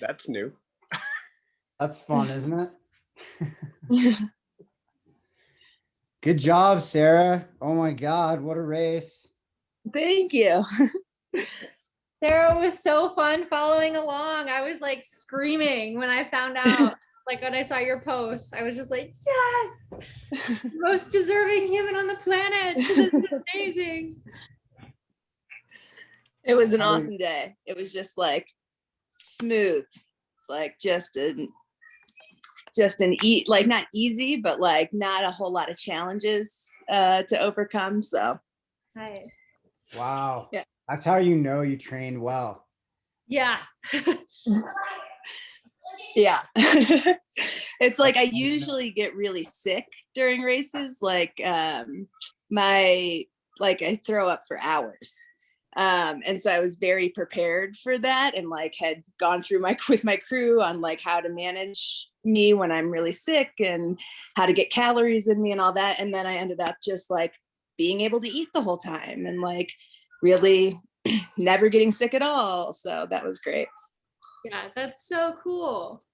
That's new. That's fun, isn't it? Good job, Sarah. Oh my God, what a race. Thank you. Sarah, was so fun following along. I was like screaming when I found out, like when I saw your post. I was just like, yes, most deserving human on the planet. This is amazing. It was an awesome day. It was just like smooth, like just an like not easy, but like not a whole lot of challenges to overcome. So Nice. Wow. Yeah. That's how you know you trained well. Yeah. Yeah. It's like I usually get really sick during races. Like I throw up for hours. And so I was very prepared for that and like had gone through with my crew on like how to manage me when I'm really sick and how to get calories in me and all that. And then I ended up just like being able to eat the whole time and like really never getting sick at all. So that was great. Yeah, that's so cool.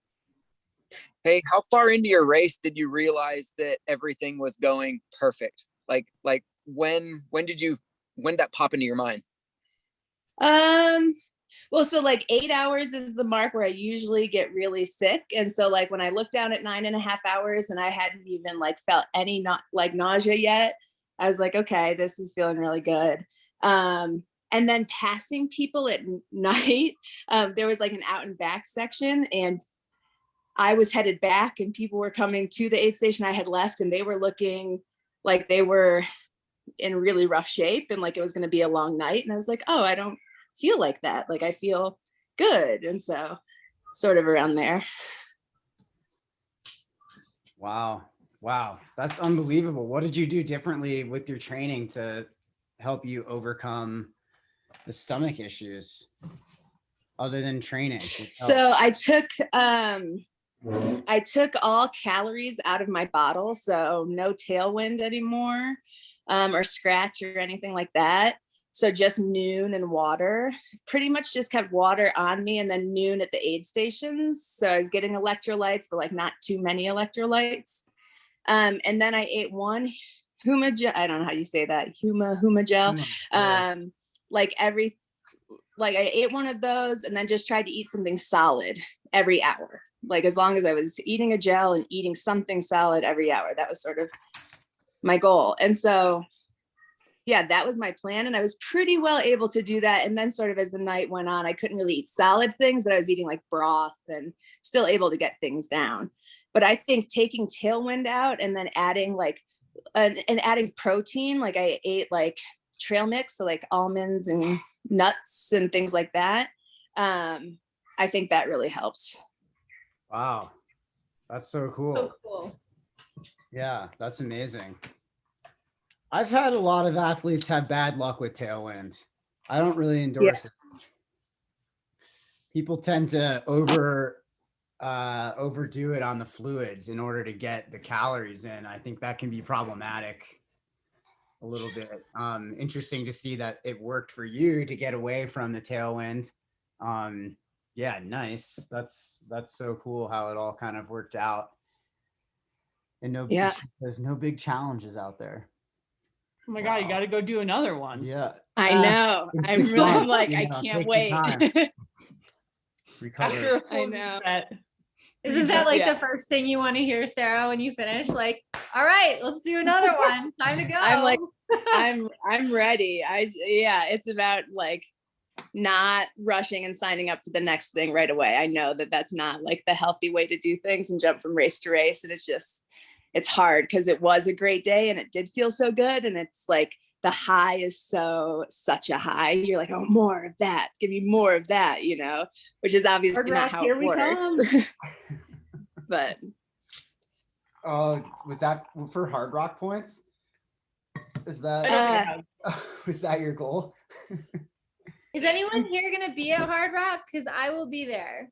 Hey, how far into your race did you realize that everything was going perfect? Like when did that pop into your mind? Well, so like 8 hours is the mark where I usually get really sick. And so like when I looked down at 9.5 hours and I hadn't even like felt any nausea yet, I was like, okay, this is feeling really good. And then passing people at night, there was like an out and back section and I was headed back and people were coming to the aid station I had left and they were looking like they were in really rough shape and like it was going to be a long night. And I was like, oh, I don't feel like that. Like I feel good. And so sort of around there. Wow. That's unbelievable. What did you do differently with your training to help you overcome the stomach issues other than training? So I took all calories out of my bottle. So no tailwind anymore, or scratch or anything like that. So just Noon and water, pretty much just kept water on me and then Noon at the aid stations. So I was getting electrolytes, but like not too many electrolytes. And then I ate one Huma gel. I don't know how you say that. Huma gel. I ate one of those and then just tried to eat something solid every hour. Like as long as I was eating a gel and eating something solid every hour, that was sort of my goal. And so, yeah, that was my plan. And I was pretty well able to do that. And then sort of as the night went on, I couldn't really eat solid things, but I was eating like broth and still able to get things down. But I think taking tailwind out and then adding like, and adding protein, like I ate like trail mix, so like almonds and nuts and things like that. I think that really helped. Wow. That's so cool. So cool. Yeah, that's amazing. I've had a lot of athletes have bad luck with tailwind. I don't really endorse it. People tend to overdo it on the fluids in order to get the calories in. I think that can be problematic a little bit. Interesting to see that it worked for you to get away from the tailwind. Yeah, nice. That's so cool how it all kind of worked out. And there's no big challenges out there. Oh my God, you got to go do another one. Yeah. I know. I'm like, I can't wait. Recover. I know. Isn't that like the first thing you want to hear, Sarah, when you finish? Like, all right, let's do another one. Time to go. I'm like, I'm ready. It's about like not rushing and signing up for the next thing right away. I know that that's not like the healthy way to do things and jump from race to race. And it's hard because it was a great day and it did feel so good. And it's like the high is such a high. You're like, oh, more of that. Give me more of that, which is obviously not how it works. But was that for Hard Rock points? Was that your goal? Is anyone here gonna be at Hard Rock? Because I will be there.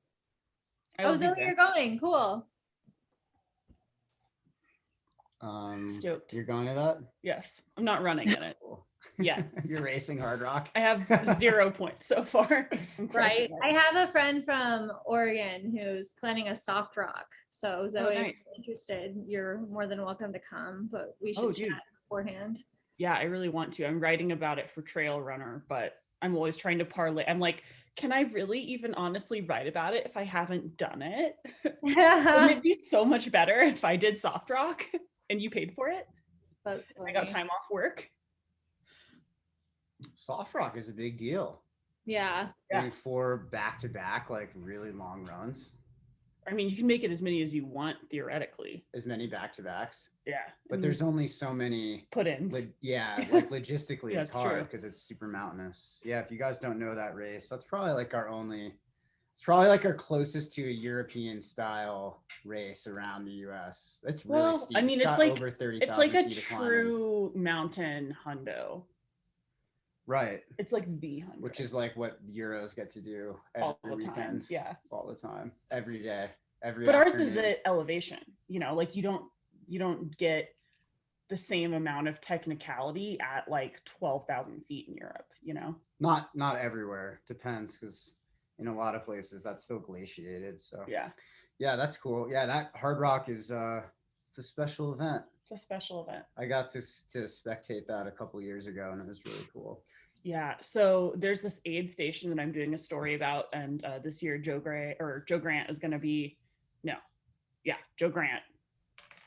Zoe, you're going. Cool. Stoked. You're going to that? Yes, I'm not running in it. Yeah. You're racing hard rock. I have 0 points so far. I'm crushing Right. it. I have a friend from Oregon who's planning a soft rock. So Zoe, if nice. you're interested, you're more than welcome to come, but we Oh, should chat dude. beforehand. Yeah, I really want to. I'm writing about it for Trail Runner, but I'm always trying to parlay. I'm like, can I really even honestly write about it if I haven't done it? Wouldn't it be so much better if I did soft rock and you paid for it? That's I got funny. time off work. Soft rock is a big deal. Yeah. Yeah. Doing 4 back-to-back, like really long runs. I mean, you can make it as many as you want theoretically. As many back-to-backs. Yeah. But there's only so many put-ins. Like logistically Yeah, it's it's hard true. because it's super mountainous. Yeah, if you guys don't know that race, that's probably like it's probably like our closest to a European style race around the US. It's really Well, steep. I mean, got it's like over 30,000 it's like a feet of climbing. true mountain hundo. Right. It's like the hundo. Which is like what Euros get to do all every the time. weekend. Yeah. All the time. Every day. Every But ours is afternoon. at elevation, like you don't get the same amount of technicality at like 12,000 feet in Europe, Not everywhere. Depends, because in a lot of places that's still glaciated. So yeah, that's cool. Yeah, that hard rock is it's a special event. it's a special event. I got to spectate that a couple years ago, and it was really cool. Yeah, so there's this aid station that I'm doing a story about, and this year Joe Grant is going to be Joe Grant,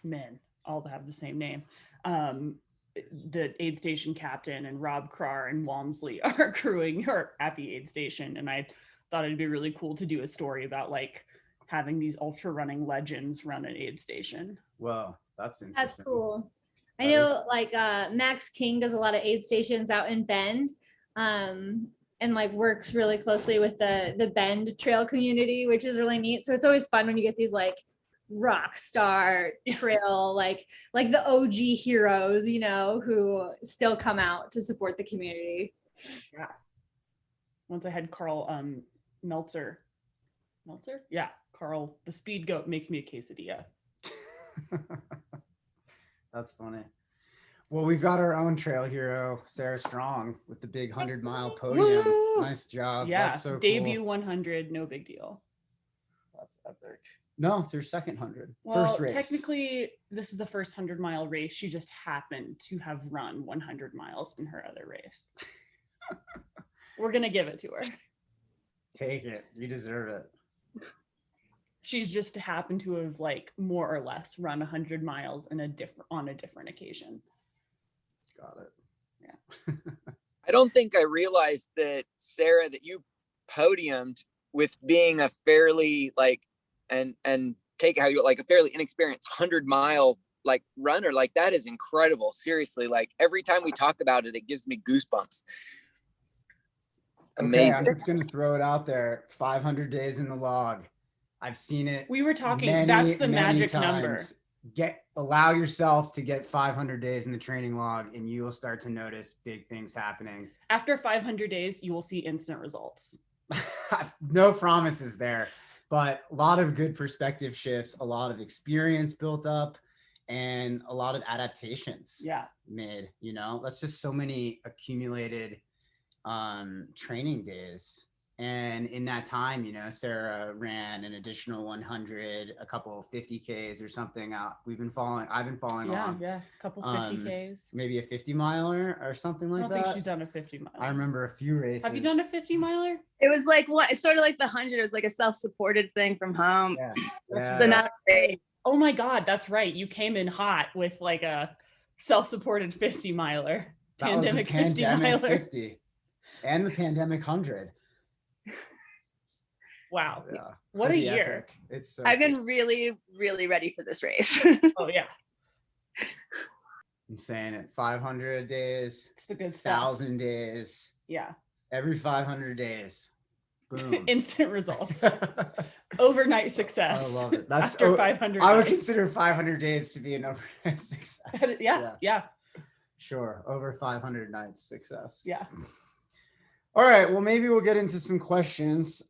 men all have the same name, the aid station captain, and Rob Carr and Walmsley are crewing or at the aid station, and I thought it'd be really cool to do a story about like having these ultra running legends run an aid station. Whoa, that's interesting. That's cool. I know like Max King does a lot of aid stations out in Bend, and like works really closely with the Bend trail community, which is really neat. So it's always fun when you get these like rock star trail, like the OG heroes, who still come out to support the community. Yeah. Once I had Carl Meltzer. Yeah, Carl, the speed goat, make me a quesadilla. That's funny. Well, we've got our own trail hero, Sarah Strong, with the big 100-mile podium. Woo! Nice job. Yeah, That's so debut cool. 100, no big deal. That's epic. No, it's her second 100. Well, First race. technically, this is the first 100-mile race. She just happened to have run 100 miles in her other race. We're gonna give it to her. Take it. You deserve it. She's just happened to have like more or less run 100 miles on a different occasion. Got it. Yeah. I don't think I realized that, Sarah, that you podiumed with being a fairly and take how you like a fairly inexperienced 100-mile like runner. Like that is incredible. Seriously, like every time we talk about it, it gives me goosebumps. Amazing. Okay, I'm just gonna throw it out there. 500 days in the log. I've seen it. We were talking. Many, that's the many magic number. times. Allow yourself to get 500 days in the training log, and you will start to notice big things happening. After 500 days, you will see instant results. No promises there, but a lot of good perspective shifts, a lot of experience built up, and a lot of adaptations made. That's just so many accumulated training days. And in that time, Sarah ran an additional 100, a couple of 50Ks or something out. I've been following along. Yeah, a couple 50Ks. Maybe a 50 miler or something like that. I don't think she's done a 50 miler. I remember a few races. Have you done a 50 miler? It was like what? It's sort of like the 100. It was like a self-supported thing from home. Yeah. So not great. Oh my God, that's right. You came in hot with like a self-supported 50 miler. That was a Pandemic 50 miler. 50 and the pandemic 100. Wow. Yeah. What a Pretty year. epic. It's so I've cool. been really, really ready for this race. Oh yeah. I'm saying it. 500 days, It's the good stuff. 1,000 days, Yeah. every 500 days. Boom. Instant results. Overnight success. I love it. That's after 500 I would days. consider 500 days to be an overnight success. Yeah. Sure. Over 500 nights success. Yeah. All right. Well, maybe we'll get into some questions.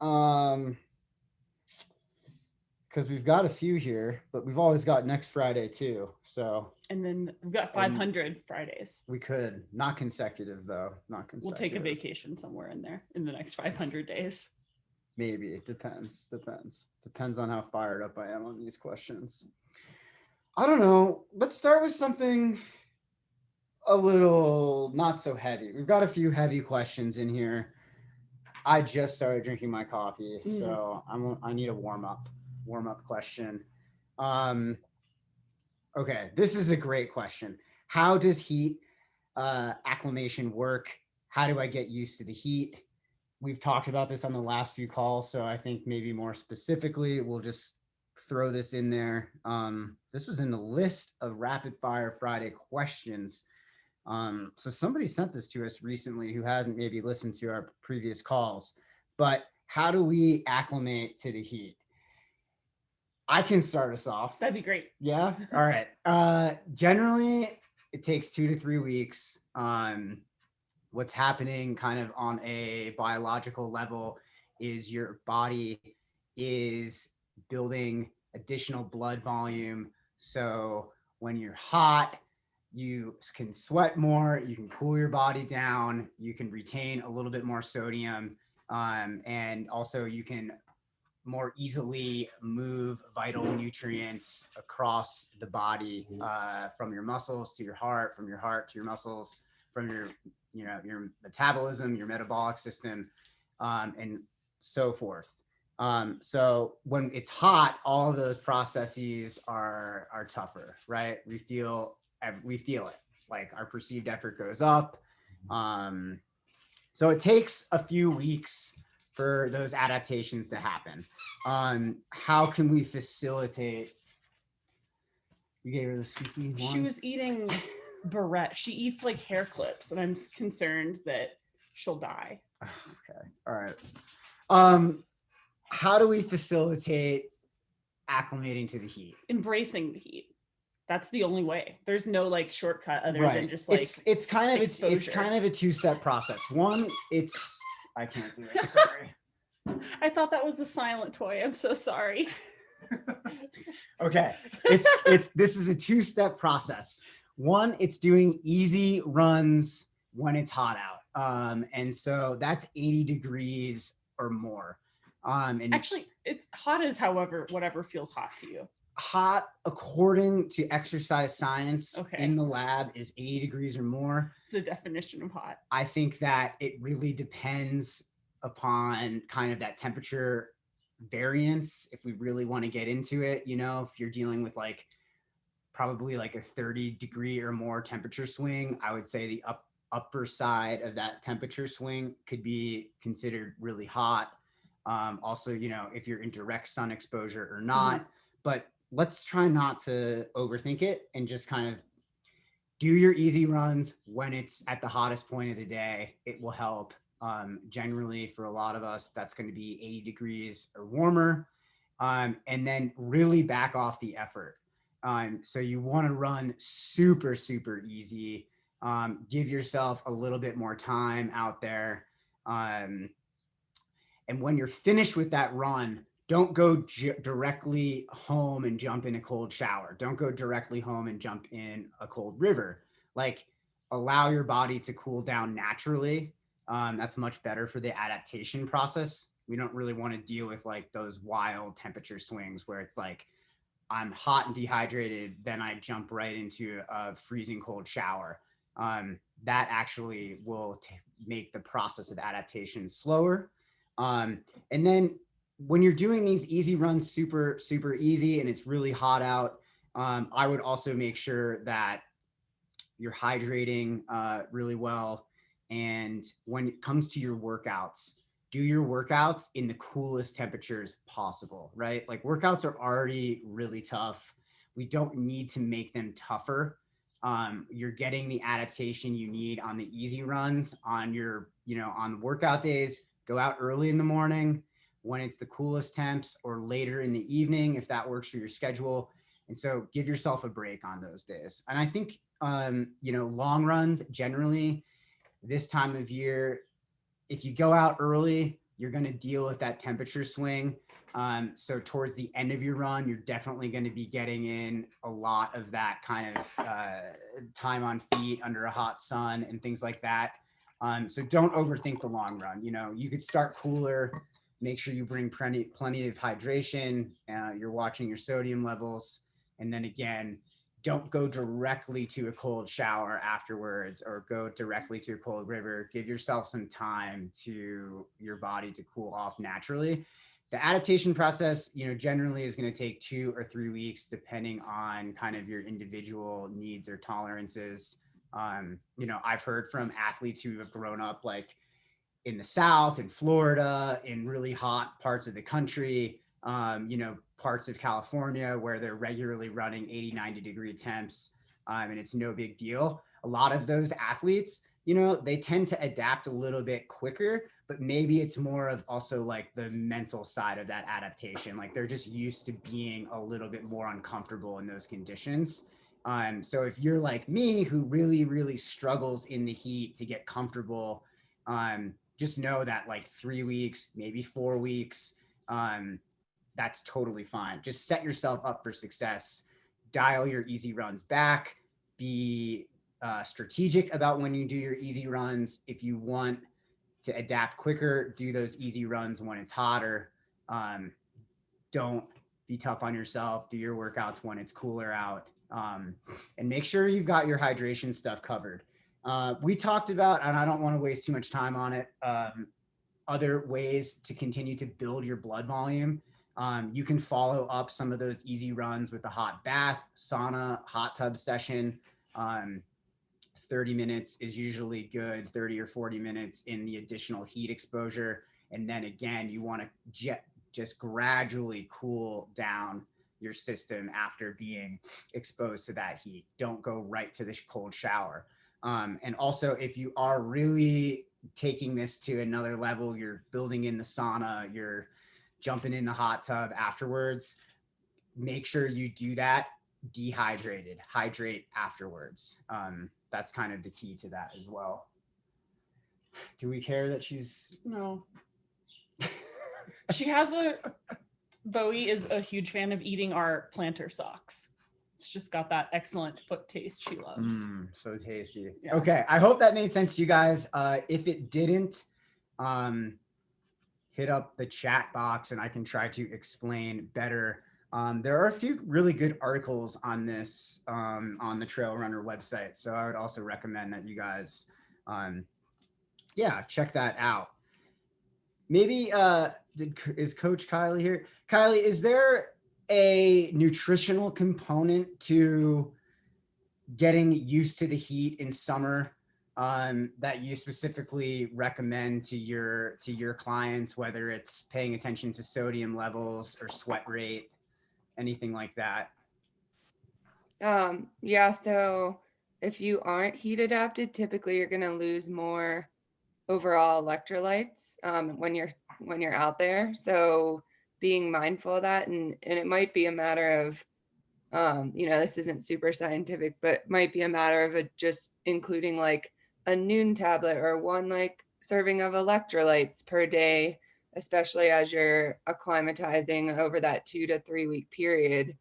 because we've got a few here, but we've always got next Friday too. So And then we've got 500 Fridays. we could, not consecutive though, not consecutive. We'll take a vacation somewhere in there in the next 500 days. Maybe, it depends on how fired up I am on these questions. I don't know. Let's start with something a little not so heavy. We've got a few heavy questions in here. I just started drinking my coffee, so I need a warm up question. Okay, this is a great question. How does heat acclimation work? How do I get used to the heat? We've talked about this on the last few calls, so I think maybe more specifically, we'll just throw this in there. This was in the list of rapid fire Friday questions. So somebody sent this to us recently who hasn't maybe listened to our previous calls, but how do we acclimate to the heat? I can start us off. That'd be great. Yeah. All right. Generally, it takes 2 to 3 weeks. What's happening kind of on a biological level is your body is building additional blood volume. So when you're hot, you can sweat more, you can cool your body down, you can retain a little bit more sodium, and also you can more easily move vital nutrients across the body, from your muscles to your heart, from your heart to your muscles, from your metabolism, your metabolic system, and so forth. So when it's hot, all of those processes are tougher, right? We feel it, like our perceived effort goes up. So it takes a few weeks for those adaptations to happen. How can we facilitate? You gave her the squeaky one? She was eating barrette. She eats like hair clips, and I'm concerned that she'll die. Okay. All right. How do we facilitate acclimating to the heat? Embracing the heat. That's the only way. There's no like shortcut other than just like it's kind of exposure. it's kind of a two-step process. One, I can't do it. Sorry. I thought that was a silent toy. I'm so sorry. Okay. This is a two-step process. One, it's doing easy runs when it's hot out. And so that's 80 degrees or more. And actually, it's hot as whatever feels hot to you. Hot, according to exercise science in the lab, is 80 degrees or more. It's the definition of hot. I think that it really depends upon kind of that temperature variance. If we really want to get into it, if you're dealing with like probably like a 30 degree or more temperature swing, I would say the upper side of that temperature swing could be considered really hot. Also, if you're in direct sun exposure or not, but let's try not to overthink it and just kind of do your easy runs when it's at the hottest point of the day. It will help. Generally, for a lot of us, that's going to be 80 degrees or warmer. And then really back off the effort. So you want to run super, super easy. Give yourself a little bit more time out there. And when you're finished with that run, don't go directly home and jump in a cold shower. Don't go directly home and jump in a cold river. Like, allow your body to cool down naturally. That's much better for the adaptation process. We don't really want to deal with like those wild temperature swings where it's like, I'm hot and dehydrated, then I jump right into a freezing cold shower. That actually will make the process of adaptation slower. And then when you're doing these easy runs, super, super easy, and it's really hot out, I would also make sure that you're hydrating really well. And when it comes to your workouts, do your workouts in the coolest temperatures possible, right? Like, workouts are already really tough. We don't need to make them tougher. You're getting the adaptation you need on the easy runs. On your, on workout days, go out early in the morning when it's the coolest temps, or later in the evening if that works for your schedule. And so give yourself a break on those days. And I think, long runs generally this time of year, if you go out early, you're going to deal with that temperature swing. So towards the end of your run, you're definitely going to be getting in a lot of that kind of time on feet under a hot sun and things like that. So don't overthink the long run. You know, you could start cooler, make sure you bring plenty of hydration. You're watching your sodium levels. And then again, don't go directly to a cold shower afterwards or go directly to a cold river. Give yourself some time to your body to cool off naturally. The adaptation process, you know, generally is going to take 2 or 3 weeks, depending on kind of your individual needs or tolerances. You know, I've heard from athletes who have grown up like in the South, in Florida, in really hot parts of the country, you know, parts of California where they're regularly running 80, 90-degree temps, and it's no big deal. A lot of those athletes, you know, they tend to adapt a little bit quicker, but maybe it's more of also like the mental side of that adaptation. Like they're just used to being a little bit more uncomfortable in those conditions. So if you're like me, who really, really struggles in the heat to get comfortable, just know that like 3 weeks, maybe 4 weeks, that's totally fine. Just set yourself up for success. Dial your easy runs back. Be strategic about when you do your easy runs. If you want to adapt quicker, do those easy runs when it's hotter. Don't be tough on yourself. Do your workouts when it's cooler out. And make sure you've got your hydration stuff covered. We talked about, and I don't want to waste too much time on it, other ways to continue to build your blood volume. You can follow up some of those easy runs with a hot bath, sauna, hot tub session. 30 minutes is usually good, 30 or 40 minutes in the additional heat exposure. And then again, you want to just gradually cool down your system after being exposed to that heat. Don't go right to the cold shower. And also, if you are really taking this to another level, you're building in the sauna, you're jumping in the hot tub afterwards, make sure you do that dehydrated. Hydrate afterwards. That's kind of the key to that as well. Do we care that she's No. She has Bowie is a huge fan of eating our planter socks. It's just got that excellent foot taste she loves. So tasty. Yeah. Okay, I hope that made sense to you guys. If it didn't, hit up the chat box and I can try to explain better. There are a few really good articles on this on the Trail Runner website. So I would also recommend that you guys, check that out. Maybe, is Coach Kylie here? Kylie, is there a nutritional component to getting used to the heat in summer that you specifically recommend to your clients, whether it's paying attention to sodium levels or sweat rate, anything like that? Yeah, so if you aren't heat adapted, typically you're going to lose more overall electrolytes when you're out there. So being mindful of that, and it might be a matter of this isn't super scientific, but might be a matter of just including like a noon tablet or one like serving of electrolytes per day, especially as you're acclimatizing over that 2 to 3 week period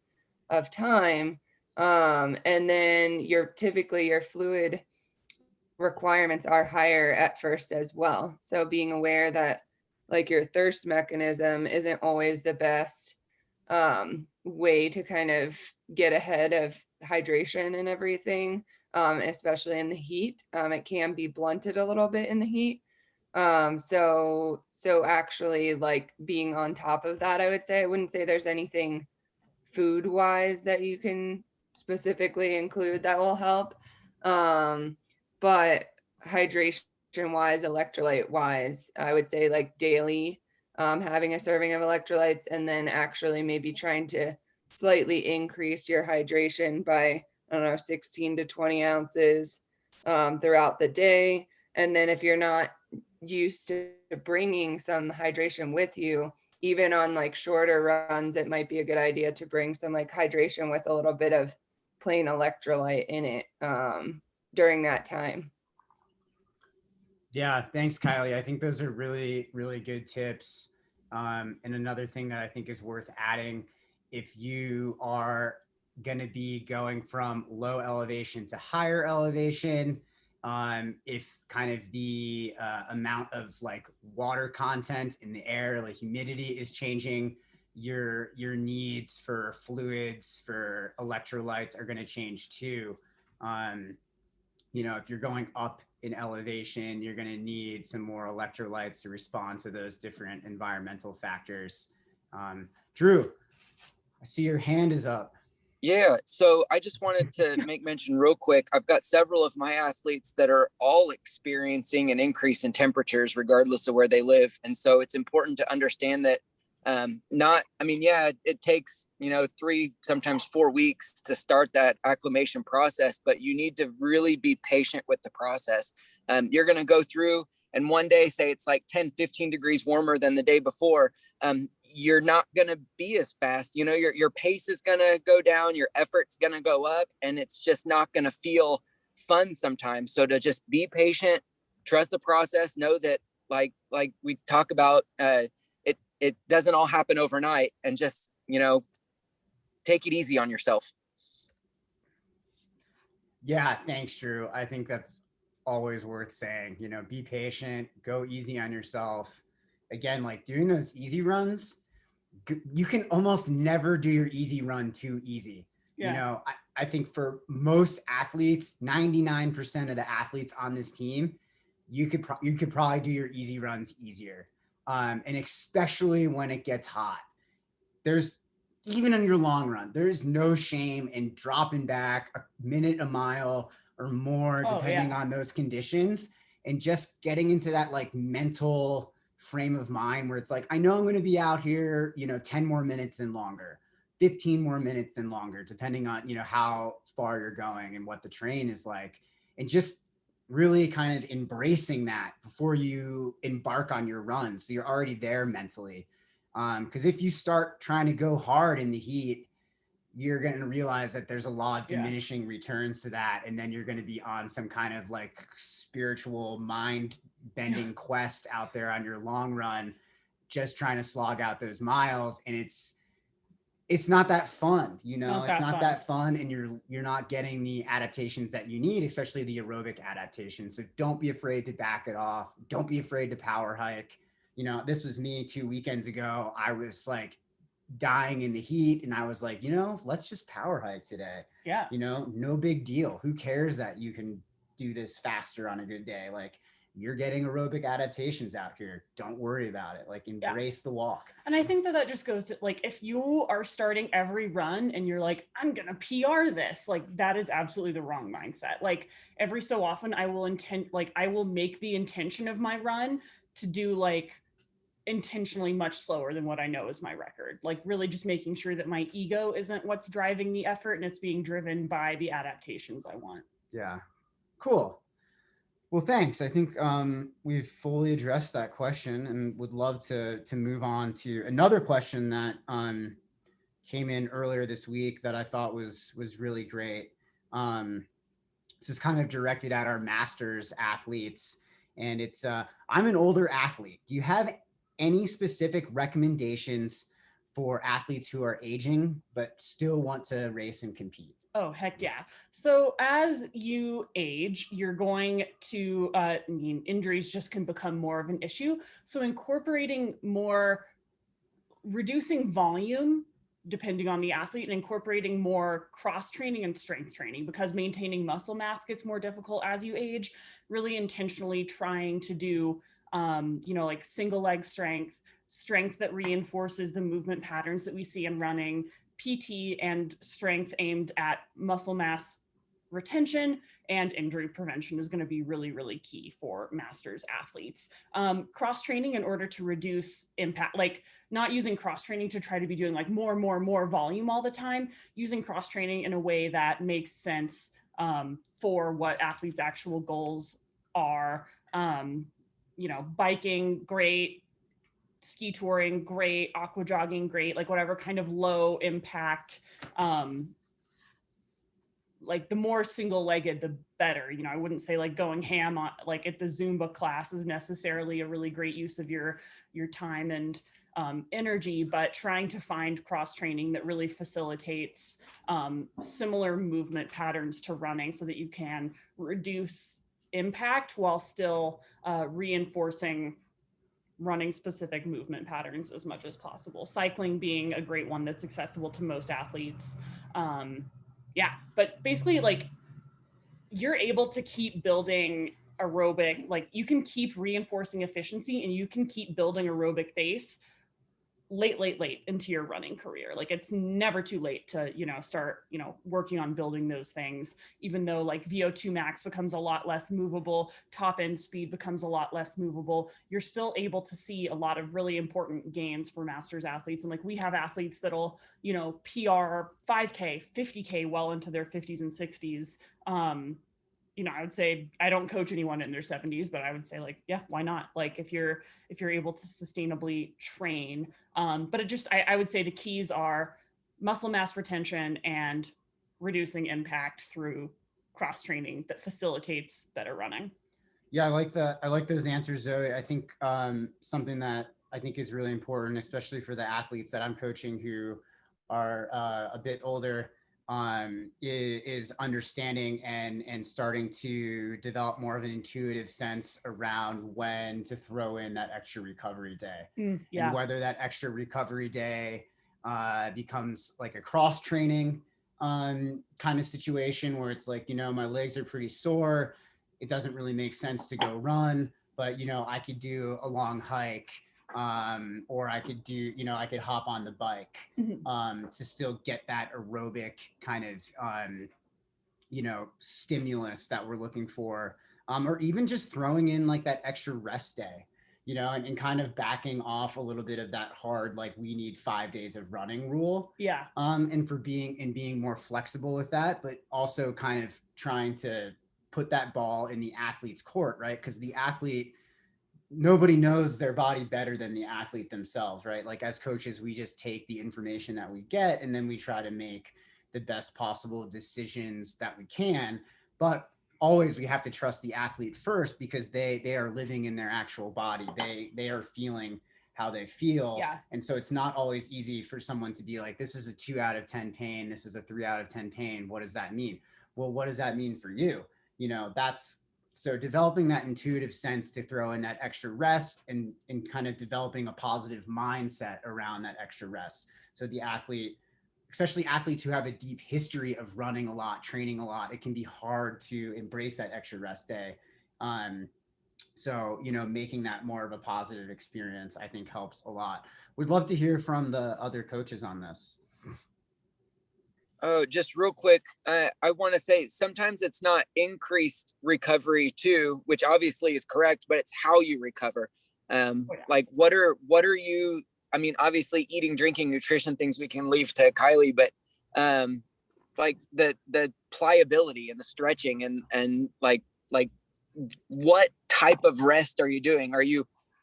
of time. And then your fluid requirements are higher at first as well. So being aware that like your thirst mechanism isn't always the best way to kind of get ahead of hydration and everything, especially in the heat. It can be blunted a little bit in the heat. So actually like being on top of that, I would say, I wouldn't say there's anything food wise that you can specifically include that will help. But hydration wise, electrolyte wise, I would say like daily, having a serving of electrolytes, and then actually maybe trying to slightly increase your hydration by, I don't know, 16 to 20 ounces throughout the day. And then if you're not used to bringing some hydration with you, even on like shorter runs, it might be a good idea to bring some like hydration with a little bit of plain electrolyte in it during that time. Yeah, thanks, Kylie. I think those are really, really good tips. And another thing that I think is worth adding, if you are going to be going from low elevation to higher elevation, if kind of the amount of like water content in the air, like humidity is changing, your needs for fluids, for electrolytes are going to change too. You know, if you're going up in elevation, you're going to need some more electrolytes to respond to those different environmental factors. Drew, I see your hand is up. Yeah, so I just wanted to make mention real quick. I've got several of my athletes that are all experiencing an increase in temperatures regardless of where they live. And so it's important to understand that it takes, 3, sometimes 4 weeks to start that acclimation process, but you need to really be patient with the process. You're going to go through and one day say it's like 10, 15 degrees warmer than the day before. You're not going to be as fast. Your pace is going to go down, your effort's going to go up, and it's just not going to feel fun sometimes. So to just be patient, trust the process, know that like we talk about, it doesn't all happen overnight, and just, take it easy on yourself. Yeah, thanks, Drew. I think that's always worth saying. Be patient, go easy on yourself. Again, like doing those easy runs, you can almost never do your easy run too easy. Yeah. I think for most athletes, 99% of the athletes on this team, you could probably do your easy runs easier. And especially when it gets hot. There's even in your long run, there's no shame in dropping back a minute a mile or more, depending on those conditions, and just getting into that like mental frame of mind where it's like, I know I'm going to be out here, 10 more minutes than longer, 15 more minutes than longer, depending on, how far you're going and what the terrain is like. And just really kind of embracing that before you embark on your run. So you're already there mentally. Because if you start trying to go hard in the heat, you're going to realize that there's a lot of diminishing returns to that. And then you're going to be on some kind of like spiritual mind bending quest out there on your long run, just trying to slog out those miles. And it's not that fun, it's not that fun. And you're not getting the adaptations that you need, especially the aerobic adaptation. So don't be afraid to back it off. Don't be afraid to power hike. This was me 2 weekends ago. I was like dying in the heat and I was like, let's just power hike today. Yeah. No big deal. Who cares that you can do this faster on a good day? Like, you're getting aerobic adaptations out here. Don't worry about it. Like, embrace the walk. And I think that just goes to like, if you are starting every run and you're like, I'm going to PR this, like that is absolutely the wrong mindset. Like every so often I will make the intention of my run to do like intentionally much slower than what I know is my record. Like really just making sure that my ego isn't what's driving the effort and it's being driven by the adaptations I want. Yeah. Cool. Well, thanks. I think we've fully addressed that question and would love to move on to another question that came in earlier this week that I thought was really great. This is kind of directed at our masters athletes, and it's I'm an older athlete. Do you have any specific recommendations for athletes who are aging but still want to race and compete? Oh, heck yeah. So as you age, you're going to, injuries just can become more of an issue. So incorporating more, reducing volume, depending on the athlete, and incorporating more cross training and strength training, because maintaining muscle mass gets more difficult as you age. Really intentionally trying to do, like single leg strength that reinforces the movement patterns that we see in running, PT and strength aimed at muscle mass retention and injury prevention is going to be really, really key for masters athletes. Cross training in order to reduce impact, like not using cross training to try to be doing like more volume all the time, using cross training in a way that makes sense for what athletes' actual goals are. Biking, great. Ski touring, great. Aqua jogging, great. Like whatever kind of low impact like the more single-legged, the better. You know, I wouldn't say like going ham on like at the Zumba class is necessarily a really great use of your time and energy, but trying to find cross training that really facilitates similar movement patterns to running so that you can reduce impact while still reinforcing running specific movement patterns as much as possible. Cycling being a great one that's accessible to most athletes. Yeah, but basically like you're able to keep building aerobic, like you can keep reinforcing efficiency and you can keep building aerobic base late into your running career. Like it's never too late to, you know, start, you know, working on building those things, even though like VO2 max becomes a lot less movable, top end speed becomes a lot less movable. You're still able to see a lot of really important gains for masters athletes. And like we have athletes that'll, you know, PR 5K, 50K well into their 50s and 60s. You know, I would say I don't coach anyone in their 70s, but I would say like, yeah, why not? Like if you're able to sustainably train, but it just, I would say the keys are muscle mass retention and reducing impact through cross training that facilitates better running. Yeah, I like that. I like those answers, Zoe. I think something that I think is really important, especially for the athletes that I'm coaching who are a bit older, is understanding and starting to develop more of an intuitive sense around when to throw in that extra recovery day. Yeah. And whether that extra recovery day becomes like a cross training kind of situation where it's like, you know, my legs are pretty sore. It doesn't really make sense to go run, but, you know, I could do a long hike, or I could do, you know, I could hop on the bike, to still get that aerobic kind of, you know, stimulus that we're looking for, or even just throwing in like that extra rest day, you know, and kind of backing off a little bit of that hard, like we need 5 days of running rule. Yeah. And for being more flexible with that, but also kind of trying to put that ball in the athlete's court, right? Because the athlete, nobody knows their body better than the athlete themselves, right? Like as coaches, we just take the information that we get and then we try to make the best possible decisions that we can. But always we have to trust the athlete first because they are living in their actual body. They are feeling how they feel. Yeah. And so it's not always easy for someone to be like, this is a 2 out of 10 pain. This is a 3 out of 10 pain. What does that mean? Well, what does that mean for you? You know, so developing that intuitive sense to throw in that extra rest and kind of developing a positive mindset around that extra rest. So the athlete, especially athletes who have a deep history of running a lot, training a lot, it can be hard to embrace that extra rest day. So, you know, making that more of a positive experience, I think helps a lot. We'd love to hear from the other coaches on this. Oh, just real quick, I want to say sometimes it's not increased recovery too, which obviously is correct, but it's how you recover. Like what are you, I mean, obviously eating, drinking, nutrition, things we can leave to Kylie, but like the pliability and the stretching and like what type of rest are you doing?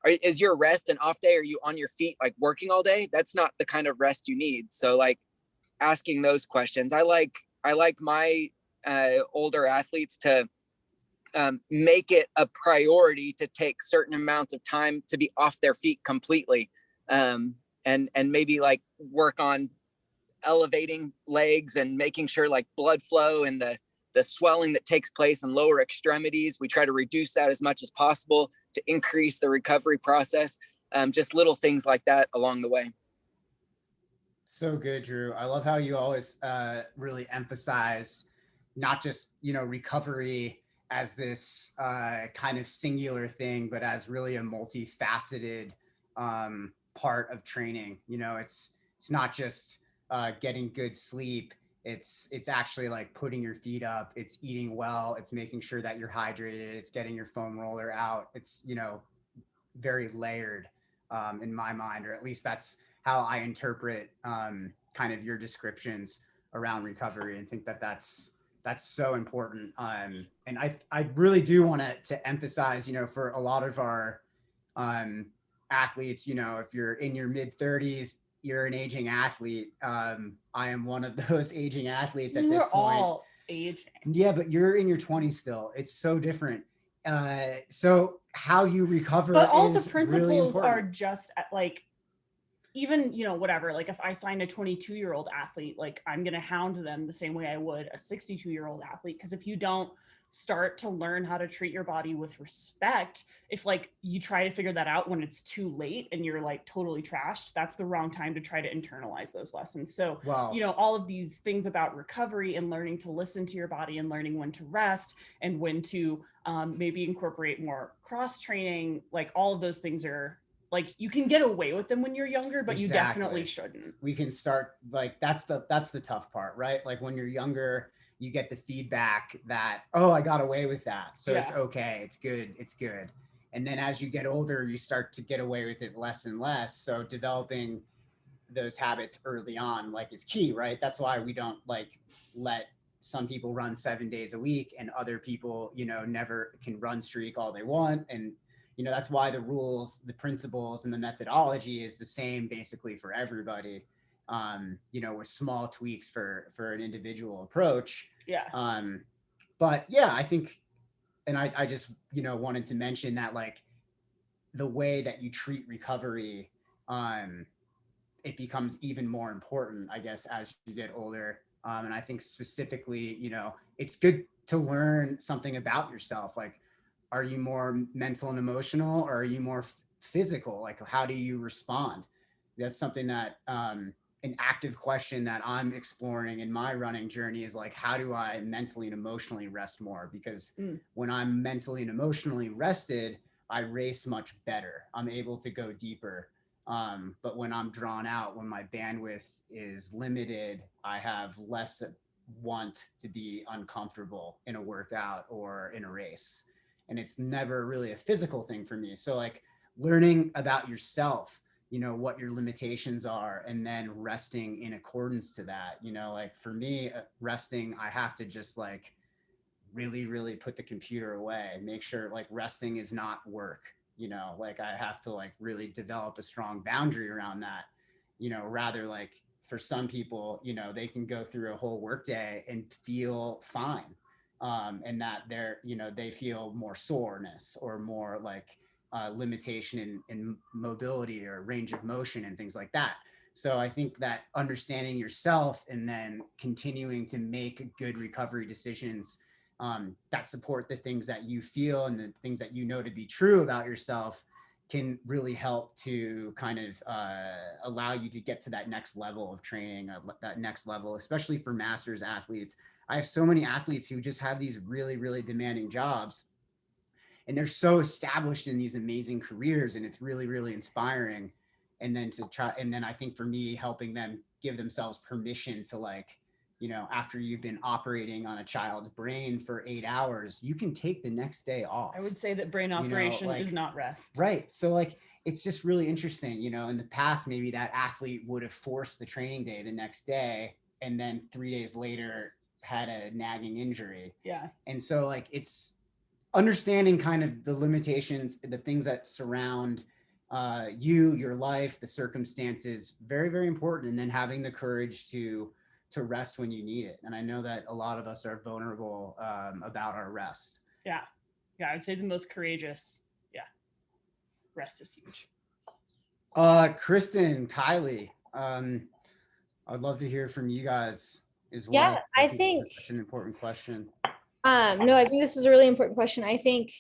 Is your rest an off day? Are you on your feet, like working all day? That's not the kind of rest you need. So like, asking those questions. I like my older athletes to make it a priority to take certain amounts of time to be off their feet completely, and maybe like work on elevating legs and making sure like blood flow and the swelling that takes place in lower extremities. We try to reduce that as much as possible to increase the recovery process. Just little things like that along the way. So good, Drew. I love how you always really emphasize not just, you know, recovery as this kind of singular thing, but as really a multifaceted part of training. You know, it's not just getting good sleep. It's actually like putting your feet up. It's eating well. It's making sure that you're hydrated. It's getting your foam roller out. It's, you know, very layered in my mind, or at least that's how I interpret kind of your descriptions around recovery, and think that that's so important. And I really do want to emphasize, you know, for a lot of our athletes, you know, if you're in your mid 30s, you're an aging athlete. I am one of those aging athletes at this point. aging. Yeah, but you're in your 20s still. It's so different. So how you recover But all is the principles really are important. just like, even, you know, whatever, like if I signed a 22-year-old athlete, like I'm going to hound them the same way I would a 62-year-old athlete. Because if you don't start to learn how to treat your body with respect, if like you try to figure that out when it's too late and you're like totally trashed, that's the wrong time to try to internalize those lessons. So, Well, you know, all of these things about recovery and learning to listen to your body and learning when to rest and when to maybe incorporate more cross training, like all of those things are like, you can get away with them when you're younger, but you definitely shouldn't. We can start, like, that's the tough part, right? Like when you're younger, you get the feedback that, oh, I got away with that, so it's okay, it's good. And then as you get older, you start to get away with it less and less. So developing those habits early on, like, is key, right? That's why we don't like let some people run 7 days a week and other people, you know, never can run streak all they want. And you know, that's why the rules, the principles, and the methodology is the same basically for everybody. You know, with small tweaks for an individual approach. Yeah. But yeah, I think, and I just, you know, wanted to mention that, like, the way that you treat recovery, it becomes even more important, I guess, as you get older. And I think specifically, you know, it's good to learn something about yourself. Like, are you more mental and emotional, or are you more physical? Like, how do you respond? That's something that, an active question that I'm exploring in my running journey is like, how do I mentally and emotionally rest more? Because when I'm mentally and emotionally rested, I race much better. I'm able to go deeper. But when I'm drawn out, when my bandwidth is limited, I have less want to be uncomfortable in a workout or in a race. And it's never really a physical thing for me. So like learning about yourself, you know, what your limitations are, and then resting in accordance to that. You know, like for me, resting, I have to just like really put the computer away, make sure like resting is not work. You know, like I have to like really develop a strong boundary around that, you know, rather like for some people, you know, they can go through a whole workday and feel fine. And that they're, you know, they feel more soreness or more like limitation in mobility or range of motion and things like that. So I think that understanding yourself and then continuing to make good recovery decisions that support the things that you feel and the things that you know to be true about yourself can really help to kind of allow you to get to that next level of training, that next level, especially for masters athletes. I have so many athletes who just have these really demanding jobs, and they're so established in these amazing careers, and it's really inspiring. And then I think for me, helping them give themselves permission to, like, you know, after you've been operating on a child's brain for 8 hours, you can take the next day off. I would say that brain operation is not rest. Right. So like, it's just really interesting, you know, in the past, maybe that athlete would have forced the training day the next day, and then 3 days later had a nagging injury. Yeah. And so like, it's understanding kind of the limitations, the things that surround your life, the circumstances, very important. And then having the courage to rest when you need it. And I know that a lot of us are vulnerable about our rest. Yeah. I'd say the most courageous. Yeah. Rest is huge. Kristen, Kylie, I'd love to hear from you guys as well. Yeah, I think that's an important question. No, I think this is a really important question. I think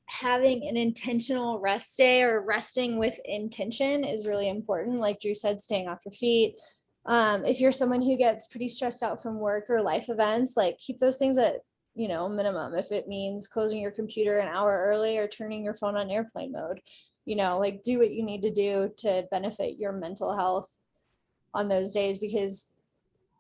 having an intentional rest day or resting with intention is really important. Like Drew said, staying off your feet. If you're someone who gets pretty stressed out from work or life events, like keep those things at, you know, minimum. If it means closing your computer an hour early or turning your phone on airplane mode, you know, like do what you need to do to benefit your mental health on those days, because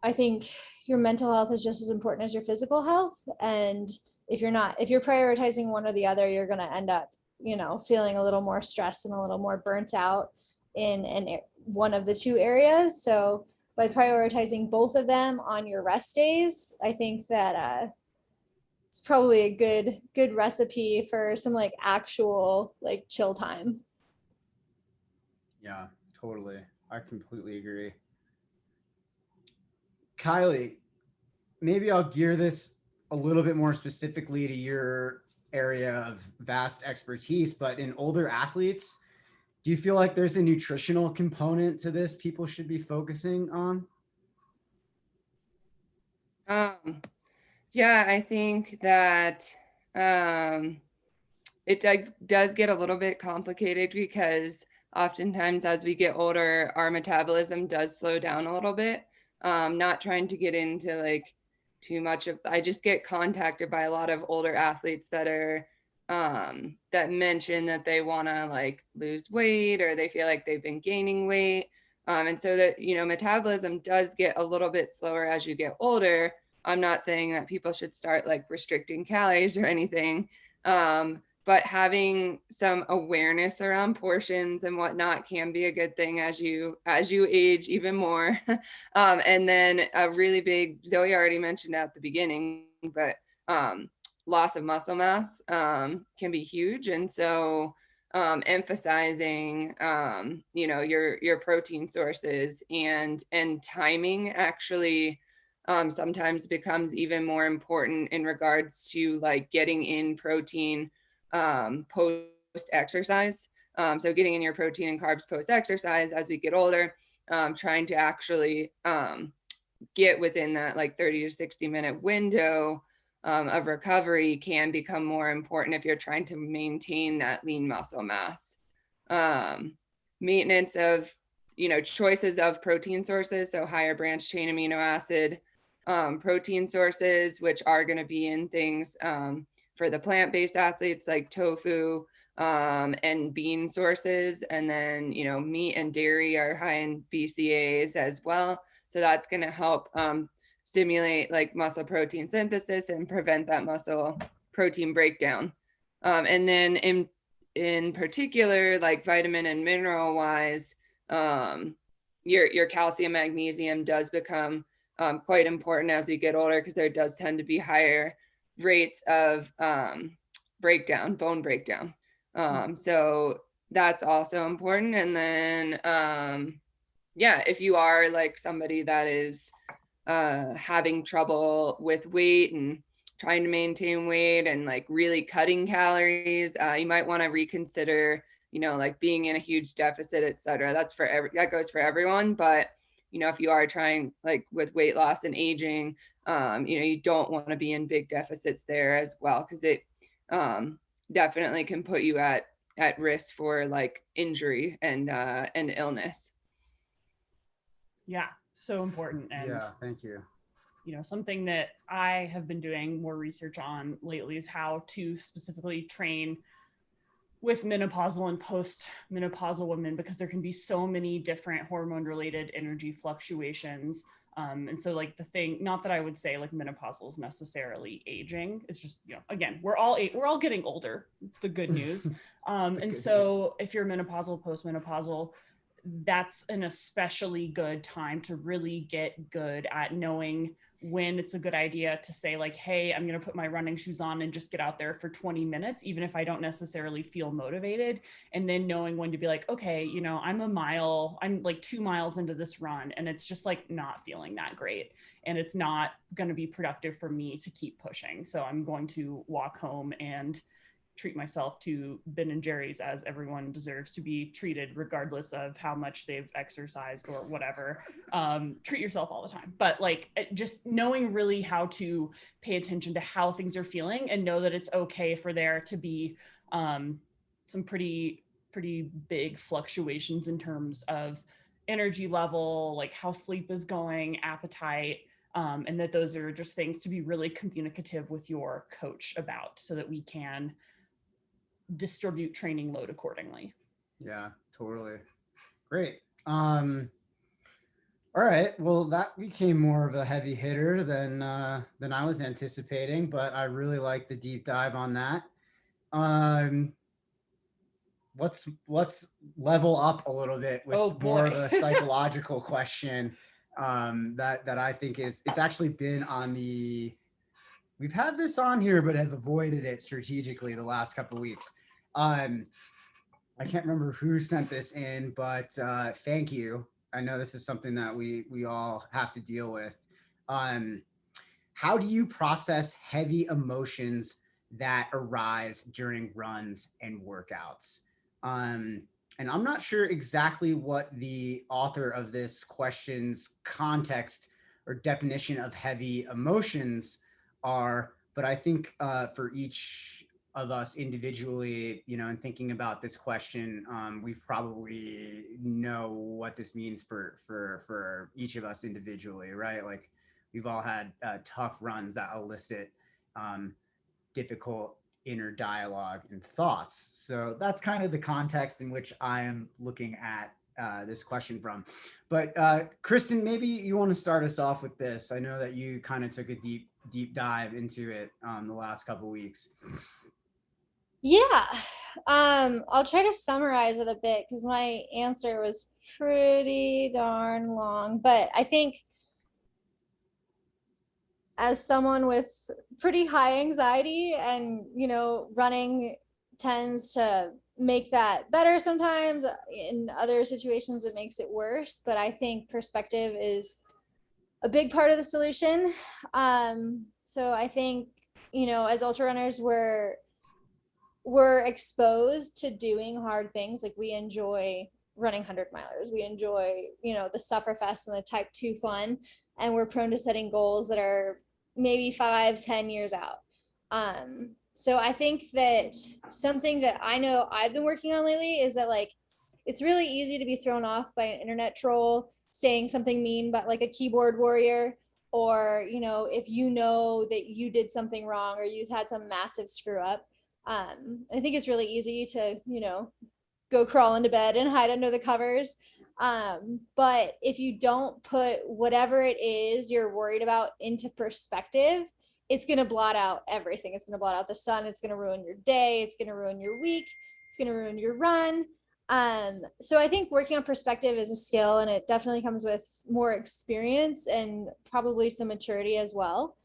I think your mental health is just as important as your physical health. And if you're prioritizing one or the other, you're going to end up, you know, feeling a little more stressed and a little more burnt out in one of the two areas. So by prioritizing both of them on your rest days, I think that it's probably a good recipe for some like actual like chill time. Yeah, totally. I completely agree. Kylie, maybe I'll gear this a little bit more specifically to your area of vast expertise, but in older athletes, do you feel like there's a nutritional component to this people should be focusing on? Yeah, I think that it does get a little bit complicated because oftentimes as we get older, our metabolism does slow down a little bit. Not trying to get into like too much of, I just get contacted by a lot of older athletes that are that mention that they want to like lose weight or they feel like they've been gaining weight. And so that, you know, metabolism does get a little bit slower as you get older. I'm not saying that people should start like restricting calories or anything. But having some awareness around portions and whatnot can be a good thing as you age even more. And then a really big, Zoe already mentioned at the beginning, but loss of muscle mass can be huge. And so emphasizing you know, your protein sources and timing actually sometimes becomes even more important in regards to like getting in protein post exercise. So getting in your protein and carbs post exercise as we get older, trying to actually get within that like 30 to 60-minute window of recovery can become more important if you're trying to maintain that lean muscle mass. Maintenance of, you know, choices of protein sources, so higher branched chain amino acid protein sources, which are going to be in things for the plant-based athletes like tofu and bean sources. And then, you know, meat and dairy are high in BCAAs as well. So that's going to help stimulate like muscle protein synthesis and prevent that muscle protein breakdown. And then in particular, like vitamin and mineral wise, your calcium, magnesium does become quite important as we get older because there does tend to be higher rates of bone breakdown. So that's also important. And then, yeah, if you are like somebody that is having trouble with weight and trying to maintain weight and like really cutting calories, you might want to reconsider, you know, like being in a huge deficit, et cetera. That goes for everyone. But, you know, if you are trying like with weight loss and aging, you know, you don't want to be in big deficits there as well, because it definitely can put you at risk for like injury and illness. Yeah, so important. And Yeah, thank you. you know, something that I have been doing more research on lately is how to specifically train with menopausal and post-menopausal women, because there can be so many different hormone-related energy fluctuations. And so like the thing, not that I would say like menopausal is necessarily aging. It's just, you know, again, we're all getting older. It's the good news. And so if you're menopausal, postmenopausal, that's an especially good time to really get good at knowing when it's a good idea to say like, hey, I'm going to put my running shoes on and just get out there for 20 minutes, even if I don't necessarily feel motivated. And then knowing when to be like, okay, you know, I'm like 2 miles into this run and it's just like not feeling that great. And it's not going to be productive for me to keep pushing. So I'm going to walk home and treat myself to Ben and Jerry's, as everyone deserves to be treated regardless of how much they've exercised or whatever. Treat yourself all the time. But like just knowing really how to pay attention to how things are feeling and know that it's okay for there to be some pretty big fluctuations in terms of energy level, like how sleep is going, appetite, and that those are just things to be really communicative with your coach about so that we can distribute training load accordingly. Yeah, totally. Great. All right. Well, that became more of a heavy hitter than I was anticipating, but I really like the deep dive on that. Let's level up a little bit with more of a psychological question that I think it's actually been on the, we've had this on here, but have avoided it strategically the last couple of weeks. I can't remember who sent this in, but thank you. I know this is something that we all have to deal with. how do you process heavy emotions that arise during runs and workouts? And I'm not sure exactly what the author of this question's context or definition of heavy emotions are, but I think for each of us individually, you know, and thinking about this question, we probably know what this means for each of us individually, right? Like we've all had tough runs that elicit difficult inner dialogue and thoughts. So that's kind of the context in which I am looking at this question from. But Kristen, maybe you want to start us off with this. I know that you kind of took a deep dive into it the last couple weeks. Yeah. I'll try to summarize it a bit because my answer was pretty darn long, but I think as someone with pretty high anxiety and, you know, running tends to make that better sometimes. In other situations, it makes it worse. But I think perspective is a big part of the solution. So I think, you know, as ultra runners, we're exposed to doing hard things. Like we enjoy running 100-milers. We enjoy, you know, the Sufferfest and the type 2 fun. And we're prone to setting goals that are maybe 5-10 years out. So I think that something that I know I've been working on lately is that, like, it's really easy to be thrown off by an internet troll saying something mean, but like a keyboard warrior, or, you know, if you know that you did something wrong or you've had some massive screw up. I think it's really easy to, you know, go crawl into bed and hide under the covers. But if you don't put whatever it is you're worried about into perspective, it's going to blot out everything. It's going to blot out the sun. It's going to ruin your day. It's going to ruin your week. It's going to ruin your run. So I think working on perspective is a skill, and it definitely comes with more experience and probably some maturity as well.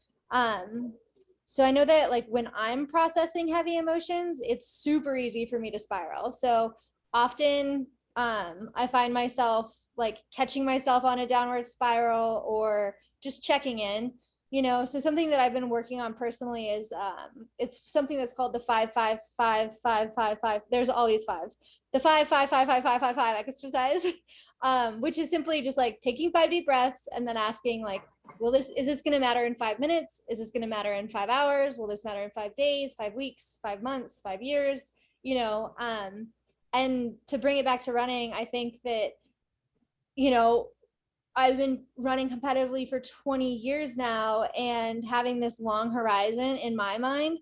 So I know that, like, when I'm processing heavy emotions, it's super easy for me to spiral. So often I find myself like catching myself on a downward spiral or just checking in, you know. So something that I've been working on personally is it's something that's called the 5-5-5-5-5-5. There's all these fives. The 5-5-5-5-5-5-5 exercise, which is simply just like taking 5 deep breaths and then asking, like, is this going to matter in 5 minutes? Is this going to matter in 5 hours? Will this matter in 5 days, 5 weeks, 5 months, 5 years? You know, and to bring it back to running, I think that, you know, I've been running competitively for 20 years now, and having this long horizon in my mind,